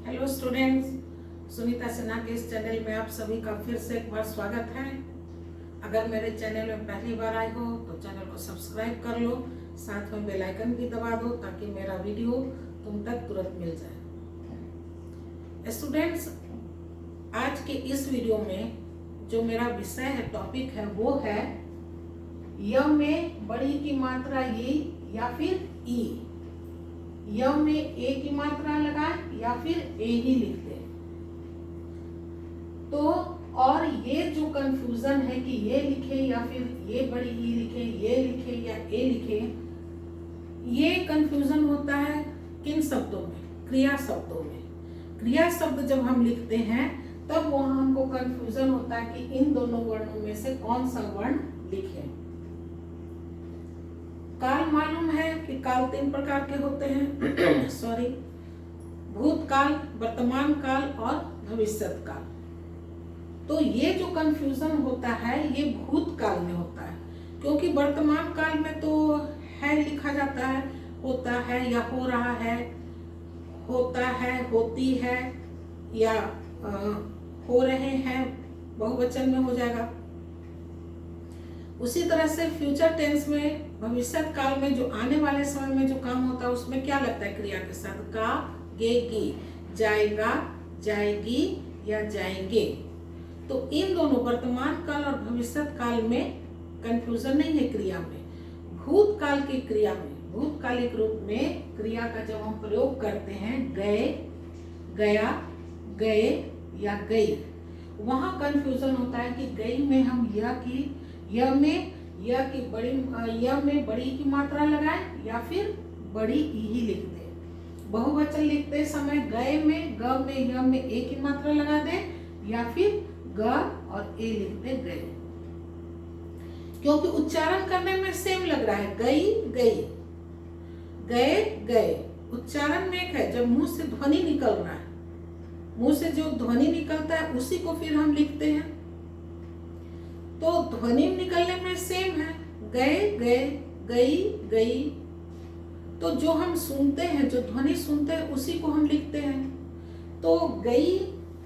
Hello students, Sunita Sinha के इस channel में आप सभी का फिर से एक बार स्वागत है। अगर मेरे चैनल में पहली बार आए हो तो चैनल को सब्सक्राइब कर लो, साथ में बेल आइकन भी दबा दो ताकि मेरा वीडियो तुम तक तुरंत मिल जाए। स्टूडेंट्स, आज के इस वीडियो में जो मेरा विषय है, टॉपिक है, वो है य में बड़ी की मात्रा ये या फिर ई। य में ए की मात्रा लगाए या फिर ए ही लिख दे। तो और ये जो कंफ्यूजन है कि ये लिखे या फिर ये बड़ी ई लिखे, ये लिखे या ए लिखे, ये कंफ्यूजन होता है किन शब्दों में? क्रिया शब्दों में। क्रिया शब्द जब हम लिखते हैं तब वहां हमको कंफ्यूजन होता है कि इन दोनों वर्णों में से कौन सा वर्ण लिखें। काल मालूम है कि काल 3 प्रकार के होते हैं सॉरी, भूतकाल, वर्तमान काल और भविष्यत काल। तो ये जो कंफ्यूजन होता है ये भूतकाल में होता है, क्योंकि वर्तमान काल में तो है लिखा जाता है, होता है या हो रहा है, होता है, होती है या हो रहे हैं, बहुवचन में हो जाएगा। उसी तरह से फ्यूचर टेंस में, भविष्यत काल में जो आने वाले समय में जो काम होता है उसमें क्या लगता है क्रिया के साथ? का, गे, गी, जाएगा, जाएगी या जाएंगे। तो इन दोनों वर्तमान काल और भविष्यत काल में कंफ्यूजन नहीं है क्रिया में। भूतकाल की क्रिया में, भूतकालिक रूप में क्रिया का जब हम प्रयोग करते हैं, गए, गया, गए या गई, वहां कंफ्यूजन होता है कि गई में हम य में बड़ी की मात्रा लगाएं या फिर बड़ी ई ही लिख दें। बहुवचन लिखते समय गए में ग में य में ए की मात्रा लगा दें या फिर ग और ए लिख दे गए, क्योंकि उच्चारण करने में सेम लग रहा है। गई, गई, गए, गए। उच्चारण में एक है, जब मुंह से ध्वनि निकल रहा है, मुंह से जो ध्वनि निकलता है उसी को फिर हम लिखते हैं। तो ध्वनि निकलने में सेम है, गए, गए, गई, गई। तो जो हम सुनते हैं, जो ध्वनि सुनते हैं उसी को हम लिखते हैं। तो गई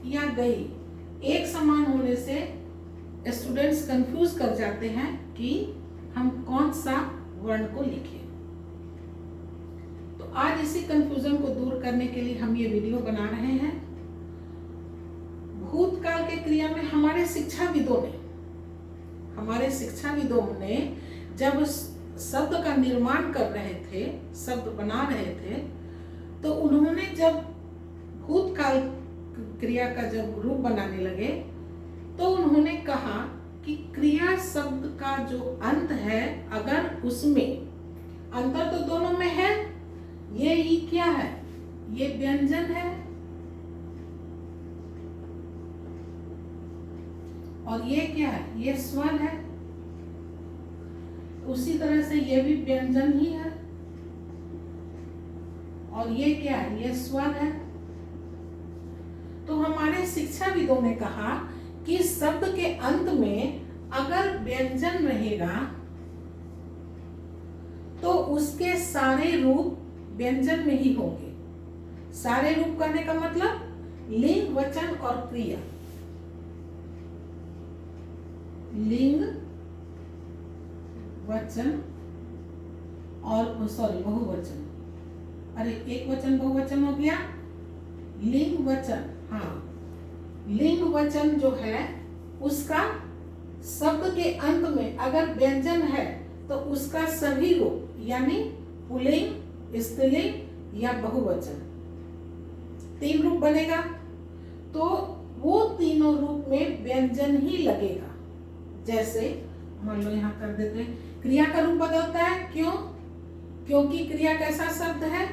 या गई एक समान होने से स्टूडेंट्स कंफ्यूज कर जाते हैं कि हम कौन सा वर्ण को लिखें। तो आज इसी कंफ्यूजन को दूर करने के लिए हम ये वीडियो बना रहे हैं। भूतकाल के क्रिया में हमारे शिक्षाविदों ने जब शब्द का निर्माण कर रहे थे, शब्द बना रहे थे, तो उन्होंने जब भूतकाल क्रिया का जब रूप बनाने लगे तो उन्होंने कहा कि क्रिया शब्द का जो अंत है, अगर उसमें अंतर तो दोनों में है, ये ई क्या है? ये व्यंजन है और ये क्या है? ये स्वर है। उसी तरह से ये भी व्यंजन ही है और ये क्या है? ये स्वर है। तो हमारे शिक्षाविदों ने कहा कि शब्द के अंत में अगर व्यंजन रहेगा तो उसके सारे रूप व्यंजन में ही होंगे। सारे रूप कहने का मतलब लिंग, वचन और क्रिया। लिंग, वचन और बहुवचन। अरे एक वचन बहुवचन हो गया, लिंग वचन। हाँ, लिंग वचन जो है उसका शब्द के अंत में अगर व्यंजन है तो उसका सभी रूप यानी पुल्लिंग, स्त्रीलिंग या बहुवचन 3 रूप बनेगा। तो वो तीनों रूप में व्यंजन ही लगेगा। जैसे मान लो यहाँ कर देते हैं, क्रिया का रूप बदलता है। क्यों? क्योंकि क्रिया कैसा शब्द है?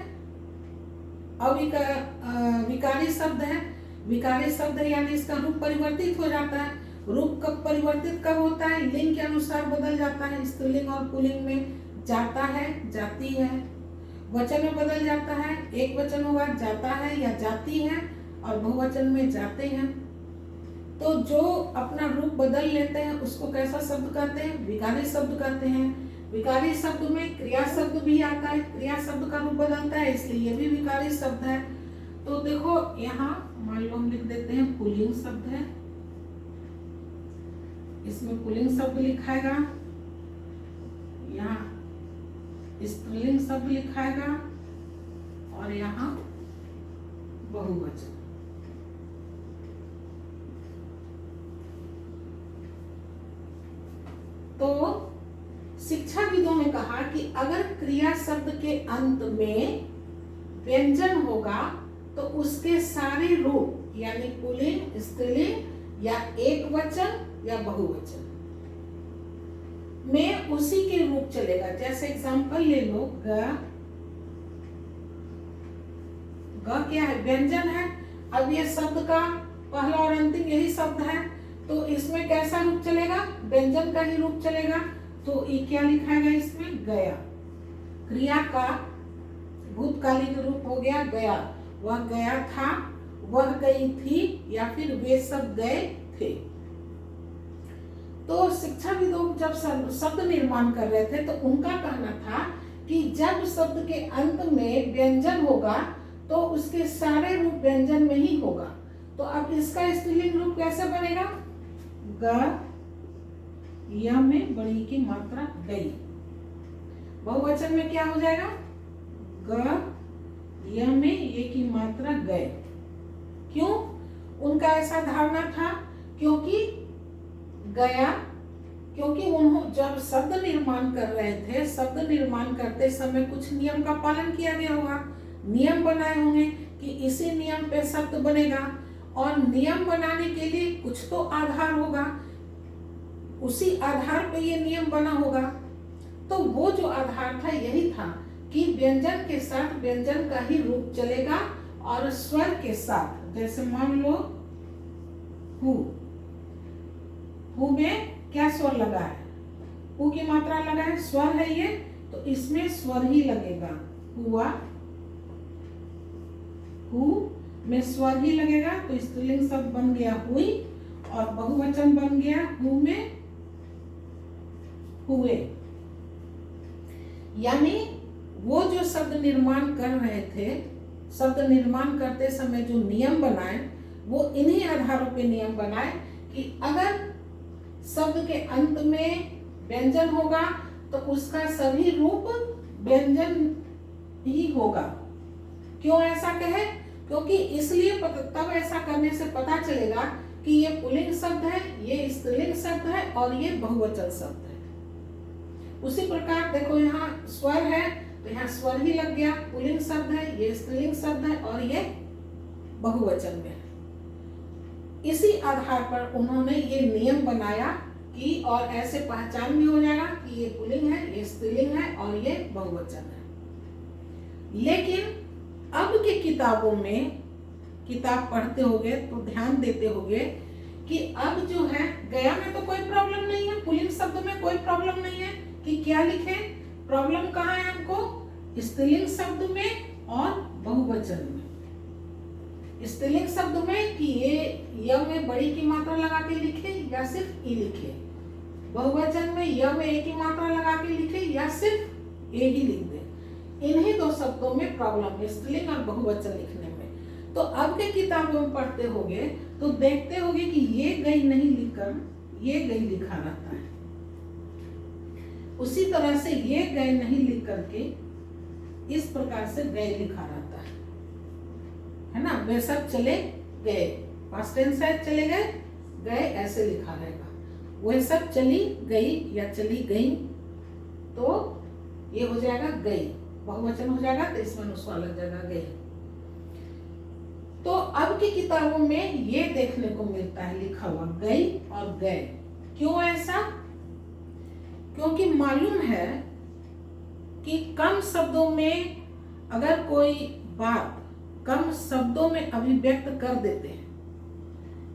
विकारी शब्द है। विकारी शब्द है यानी इसका रूप परिवर्तित हो जाता है। रूप कब परिवर्तित कब होता है? लिंग के अनुसार बदल जाता है। स्त्रीलिंग और पुल्लिंग में जाता है, जाती है। वचन में बदल जाता है, एक वचन होगा जाता है या जाती है, और बहुवचन में जाते हैं। तो जो अपना रूप बदल लेते हैं उसको कैसा शब्द कहते हैं? विकारी शब्द कहते हैं। विकारी शब्द में क्रिया शब्द भी आता है, क्रिया शब्द का रूप बदलता है, इसलिए ये भी विकारी शब्द है। तो देखो यहाँ मान लो हम लिख देते हैं पुल्लिंग शब्द है, इसमें पुल्लिंग शब्द लिखाएगा, यहाँ स्त्रीलिंग शब्द लिखाएगा और यहाँ बहुवचन। तो शिक्षाविदों ने कहा कि अगर क्रिया शब्द के अंत में व्यंजन होगा तो उसके सारे रूप यानी पुल्लिंग, स्त्रीलिंग या एक वचन या बहुवचन में उसी के रूप चलेगा। जैसे एग्जांपल ले लो, ग क्या है? व्यंजन है। अब ये शब्द का पहला और अंतिम यही शब्द है, तो इसमें कैसा रूप चलेगा? व्यंजन का ही रूप चलेगा। तो ये क्या लिखाएगा इसमें? गया। क्रिया का भूतकालिक रूप हो गया गया। वह गया था, वह गई थी, या फिर वे सब गए थे। तो शिक्षाविदों जब शब्द निर्माण कर रहे थे तो उनका कहना था कि जब शब्द के अंत में व्यंजन होगा तो उसके सारे रूप व्यंजन में ही होगा। तो अब इसका स्त्रीलिंग रूप कैसे बनेगा? ग या में बड़ी की मात्रा गई। बहुवचन में क्या हो जाएगा? ग या में ये की मात्रा गए। क्यों उनका ऐसा धारणा था? क्योंकि गया, क्योंकि उन्होंने जब शब्द निर्माण कर रहे थे, शब्द निर्माण करते समय कुछ नियम का पालन किया गया होगा, नियम बनाए होंगे कि इसी नियम पे शब्द बनेगा, और नियम बनाने के लिए कुछ तो आधार होगा, उसी आधार पे ये नियम बना होगा। तो वो जो आधार था यही था कि व्यंजन के साथ व्यंजन का ही रूप चलेगा और स्वर के साथ, जैसे मान लो हु में क्या स्वर लगा है? हु की मात्रा लगा है, स्वर है ये, तो इसमें स्वर ही लगेगा। हुआ, हु में स्वर ही लगेगा, तो स्त्रीलिंग शब्द बन गया हुई, और बहुवचन बन गया हु में हुए। यानी वो जो शब्द निर्माण कर रहे थे, शब्द निर्माण करते समय जो नियम बनाए वो इन्हीं आधारों पे नियम बनाए कि अगर शब्द के अंत में व्यंजन होगा तो उसका सभी रूप व्यंजन ही होगा। क्यों ऐसा कहे? क्योंकि इसलिए तब ऐसा करने से पता चलेगा कि ये पुल्लिंग शब्द है, ये स्त्रीलिंग शब्द है और ये बहुवचन शब्द है। उसी प्रकार देखो यहाँ स्वर है तो यहाँ स्वर ही लग गया, पुल्लिंग शब्द है, ये स्त्रीलिंग शब्द है और ये बहुवचन में है। इसी आधार पर उन्होंने ये नियम बनाया कि और ऐसे पहचान भी हो जाएगा कि ये पुल्लिंग है, ये स्त्रीलिंग है और ये बहुवचन है। लेकिन अब के किताबों में, किताब पढ़ते होगे तो ध्यान देते होगे कि अब जो है गया में तो कोई प्रॉब्लम नहीं है, पुल्लिंग शब्द में कोई प्रॉब्लम नहीं है कि क्या लिखे। प्रॉब्लम कहाँ है हमको? स्त्रीलिंग शब्द में और बहुवचन में। स्त्रीलिंग शब्द में कि ये य में बड़ी की मात्रा लगा के लिखे या सिर्फ ई लिखे, बहुवचन में य में ए की मात्रा लगा के लिखे या सिर्फ ए ही लिख दे। इन्हीं दो शब्दों में प्रॉब्लम है, स्त्रीलिंग और बहुवचन लिखने में। तो अब के किताबों में पढ़ते होगे तो देखते होगे कि ये गई नहीं लिखकर ये गई लिखा रहता है, उसी तरह से ये गए नहीं लिख करके इस प्रकार से गए लिखा रहता है ना। वे सब चले गए, पास्ट टेंस है, चले गए, गए ऐसे लिखा रहेगा। वह सब चली गई या चली गई तो ये हो जाएगा गई, बहुवचन हो जाएगा तो इसमें नुस्वा लग जाएगा गई। तो अब की किताबों में ये देखने को मिलता है लिखा हुआ गई और गए। क्यों ऐसा? क्योंकि मालूम है कि कम शब्दों में अगर कोई बात कम शब्दों में अभिव्यक्त कर देते हैं,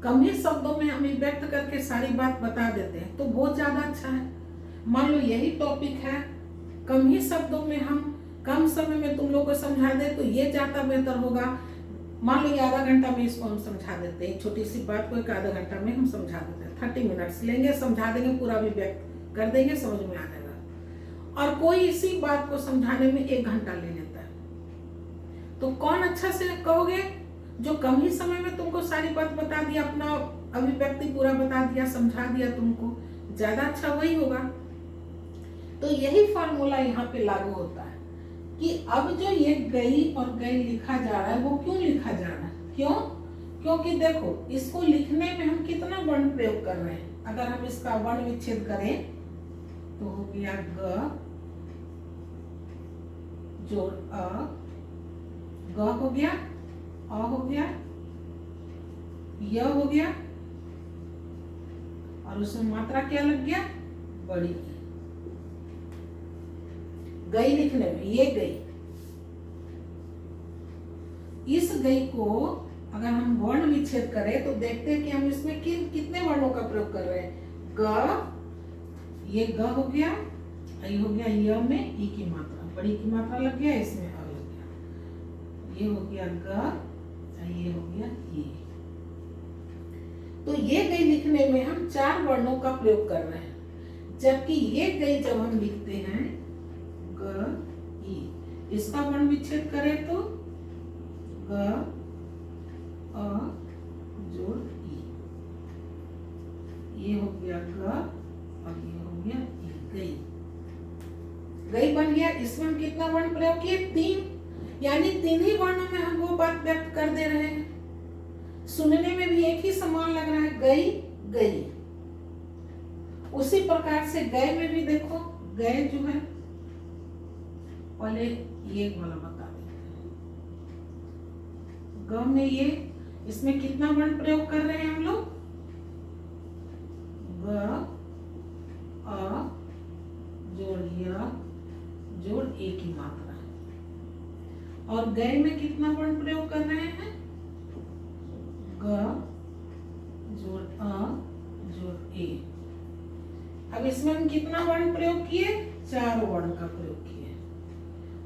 कम ही शब्दों में अभिव्यक्त करके सारी बात बता देते हैं तो बहुत ज्यादा अच्छा है। मान लो यही टॉपिक है, कम ही शब्दों में हम कम समय में तुम लोग को समझा दे तो ये ज्यादा बेहतर होगा। मान लो आधा घंटा में इसको हम समझा देते हैं, छोटी सी बात को एक आधा घंटा में हम समझा देते हैं, 30 मिनट्स लेंगे, समझा देंगे, पूरा अभिव्यक्त कर देंगे, समझ में आ जाएगा। और कोई इसी बात को समझाने में 1 घंटा ले लेता है। तो कौन अच्छा से कहोगे? जो कम ही समय में तुमको सारी बात बता दिया, अपना अभिव्यक्ति पूरा बता दिया, समझा दिया तुमको, ज्यादा अच्छा वही होगा। तो यही फॉर्मूला यहाँ पे लागू होता है कि अब जो ये गई और गई लिखा जा रहा है, वो क्यों लिखा जा रहा है? क्यों? क्योंकि देखो, इसको लिखने में हम कितना वर्ण प्रयोग कर रहे हैं। अगर हम इसका वर्ण विच्छेद करें तो हो गया ग जोड़ अ, ग हो गया, अ हो गया, य हो गया, और उसमें मात्रा क्या लग गया? बड़ी की। गई लिखने में ये गई, इस गई को अगर हम वर्ण विच्छेद करें तो देखते हैं कि हम इसमें कितने वर्णों का प्रयोग कर रहे हैं। ग, ये ग हो गया, आई हो गया, य में ई की मात्रा, बड़ी की मात्रा लग गया, इसमें अ लग गया, ये हो गया ग, ये हो गया ये। तो ये गई लिखने में हम 4 वर्णों का प्रयोग कर रहे हैं, जबकि ये गई जब हम लिखते हैं ग ई, इसका वर्ण विच्छेद करें तो ग अ जोड़ ई, ये हो गया ग और ये हो गया ई, गई। गई बन गया। इसमें हम कितना वर्ण प्रयोग किए? 3, यानी 3 ही वर्णों में हम वो बात व्यक्त कर दे रहे हैं। सुनने में भी एक ही समान लग रहा है, गई गई। उसी प्रकार से गए में भी देखो, गए जो है, पहले ये वाला बता देते हैं। ग में ये, इसमें कितना वर्ण प्रयोग कर रहे हैं हम लोग? ग अ जोड़ य जोड़ ए की मात्रा। और गए में कितना वर्ण प्रयोग कर रहे हैं? ग जोड़ अ जोड़ ए। अब इसमें हम कितना वर्ण प्रयोग किए? 4 वर्ण का प्रयोग किए।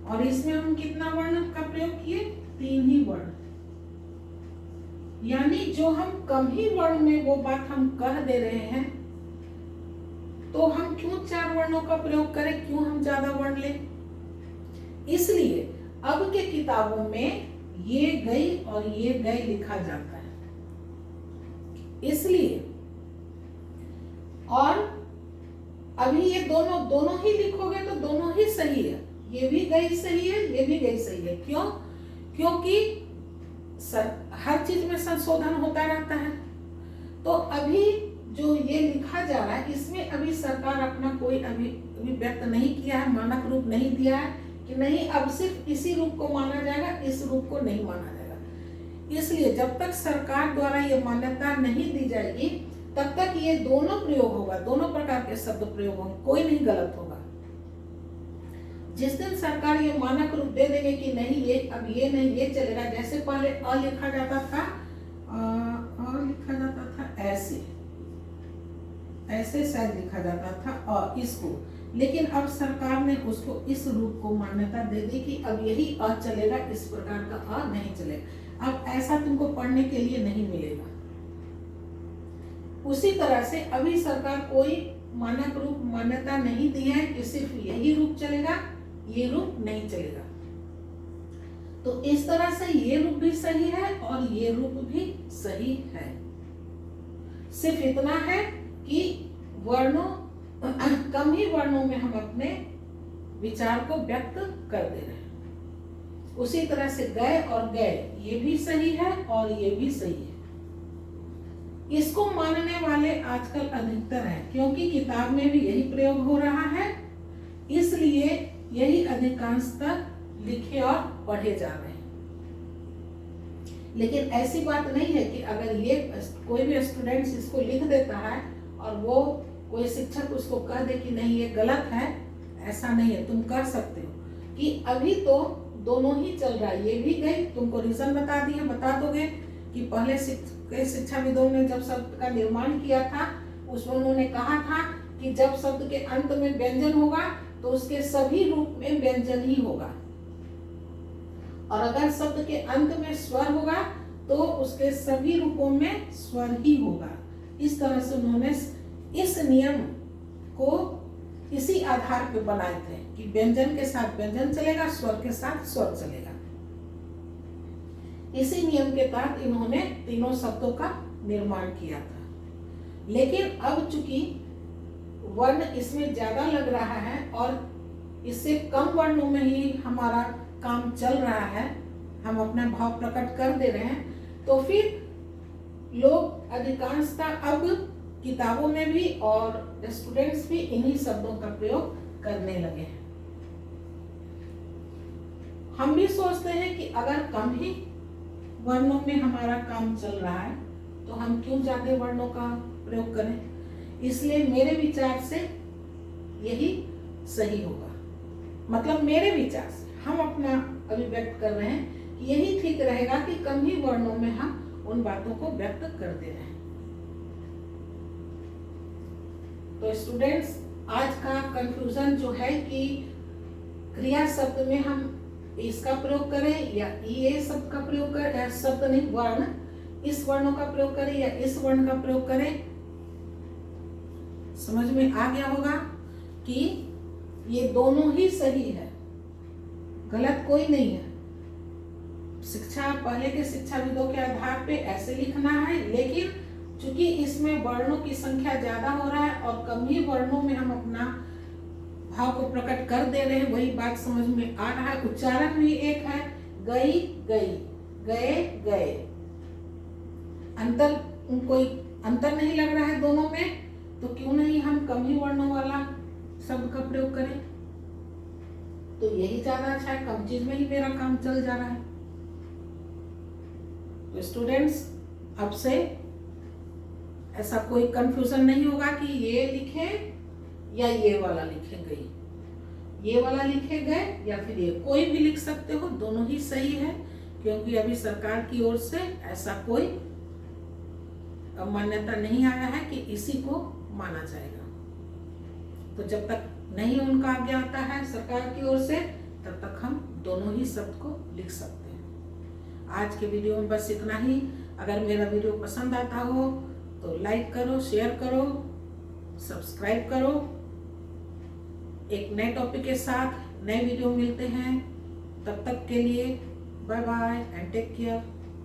और इसमें हम कितना वर्ण का प्रयोग किए? 3 ही वर्ण। यानी जो हम कम ही वर्ण में वो बात हम कह दे रहे हैं, तो हम क्यों 4 वर्णों का प्रयोग करें? क्यों हम ज्यादा वर्ण लें? इसलिए अब के किताबों में ये गई और ये गई लिखा जाता है, इसलिए। और अभी ये दोनों ही लिखोगे तो दोनों ही सही है, ये भी गई सही है, ये भी गई सही है। क्यों? क्योंकि हर चीज में संशोधन होता रहता है। तो अभी जो ये लिखा जा रहा है, इसमें अभी सरकार अपना कोई अभिव्यक्त नहीं किया है, मानक रूप नहीं दिया है कि नहीं अब सिर्फ इसी रूप को माना जाएगा, इस रूप को नहीं माना जाएगा। इसलिए जब तक सरकार द्वारा ये मान्यता नहीं दी जाएगी, तब तक ये दोनों प्रयोग होगा, दोनों प्रकार के शब्द प्रयोग होंगे, कोई नहीं गलत होगा। जिस दिन सरकार ये मानक रूप दे देंगे कि नहीं ये अब ये नहीं, ये चलेगा, जैसे पहले अ लिखा जाता था, अ लिखा जाता था ऐसे शायद लिखा जाता था इसको, लेकिन अब सरकार ने उसको इस रूप को मान्यता दे दी कि अब यही अ चलेगा, इस प्रकार का अ नहीं चलेगा। अब ऐसा तुमको पढ़ने के लिए नहीं मिलेगा। उसी तरह से अभी सरकार कोई मानक रूप मान्यता नहीं दी है कि सिर्फ यही रूप चलेगा, ये रूप नहीं चलेगा। तो इस तरह से ये रूप भी सही है और ये रूप भी सही है। सिर्फ इतना है कि वर्णों कम ही वर्णों में हम अपने विचार को व्यक्त कर दे रहे हैं। उसी तरह से गए और गए, ये भी सही है और ये भी सही है। इसको मानने वाले आजकल अधिकतर हैं, क्योंकि किताब में भी यही प्रयोग हो रहा है, इसलिए यही अधिकांशतः लिखे और पढ़े जा रहे हैं। लेकिन ऐसी बात नहीं है कि अगर ये कोई भी स्टूडेंट्स इसको लिख देता है और वो कोई शिक्षक उसको कह दे कि नहीं ये गलत है, ऐसा नहीं है। तुम कर सकते हो कि अभी तो दोनों ही चल रहा है, ये भी गई, तुमको रीजन बता दिए, बता दोगे कि पहले शिक्षाविदों ने जब शब्द का निर्माण किया था, उसमें उन्होंने कहा था कि जब शब्द के अंत में व्यंजन होगा तो उसके सभी रूप में व्यंजन ही होगा, और अगर शब्द के अंत में स्वर होगा तो उसके सभी रूपों में स्वर ही होगा। इस तरह से उन्होंने इस नियम को इसी आधार पर बनाए थे कि व्यंजन के साथ व्यंजन चलेगा, स्वर के साथ स्वर चलेगा। इसी नियम के तहत इन्होंने तीनों शब्दों का निर्माण किया था। लेकिन अब चूंकि वर्ण इसमें ज्यादा लग रहा है और इससे कम वर्णों में ही हमारा काम चल रहा है, हम अपना भाव प्रकट कर दे रहे हैं, तो फिर लोग अधिकांशतः अब किताबों में भी और स्टूडेंट्स भी इन्हीं शब्दों का प्रयोग करने लगे हैं। हम भी सोचते हैं कि अगर कम ही वर्णों में हमारा काम चल रहा है तो हम क्यों ज्यादा वर्णों का प्रयोग करें। इसलिए मेरे विचार से यही सही होगा, मतलब मेरे विचार से हम अपना अभिव्यक्त कर रहे हैं कि यही ठीक रहेगा कि कम ही वर्णों में हम उन बातों को व्यक्त कर दे रहे हैं। तो स्टूडेंट्स, आज का कंफ्यूजन जो है कि क्रिया शब्द में हम इसका प्रयोग करें या ये शब्द का प्रयोग करें, शब्द नहीं वर्ण, इस वर्णों का प्रयोग करें या इस वर्ण का प्रयोग करें, समझ में आ गया होगा कि ये दोनों ही सही है, गलत कोई नहीं है। शिक्षा पहले के शिक्षाविदों के आधार पे ऐसे लिखना है, लेकिन चूंकि इसमें वर्णों की संख्या ज्यादा हो रहा है और कम ही वर्णों में हम अपना भाव को प्रकट कर दे रहे हैं, वही बात समझ में आ रहा है। उच्चारण भी एक है, गई गई, गए गए, अंतर कोई अंतर नहीं लग रहा है दोनों में, तो क्यों नहीं हम कम ही वर्णों वाला शब्द का प्रयोग करें। तो यही ज्यादा अच्छा है, कम चीज में ही मेरा काम चल जा रहा है। तो स्टूडेंट्स, अब से ऐसा कोई कंफ्यूजन नहीं होगा कि ये लिखे या ये वाला लिखे गई, ये वाला लिखे गए या फिर ये, कोई भी लिख सकते हो, दोनों ही सही है, क्योंकि अभी सरकार की ओर से ऐसा कोई मान्यता नहीं आया है कि इसी को माना जाएगा। तो जब तक नहीं उनका आज्ञा आता है सरकार की ओर से, तब तक हम दोनों ही शब्द को लिख सकते हैं। आज के वीडियो में बस इतना ही। अगर मेरा वीडियो पसंद आता हो तो लाइक करो, शेयर करो, सब्सक्राइब करो। एक नए टॉपिक के साथ नए वीडियो मिलते हैं, तब तक के लिए bye bye and take care.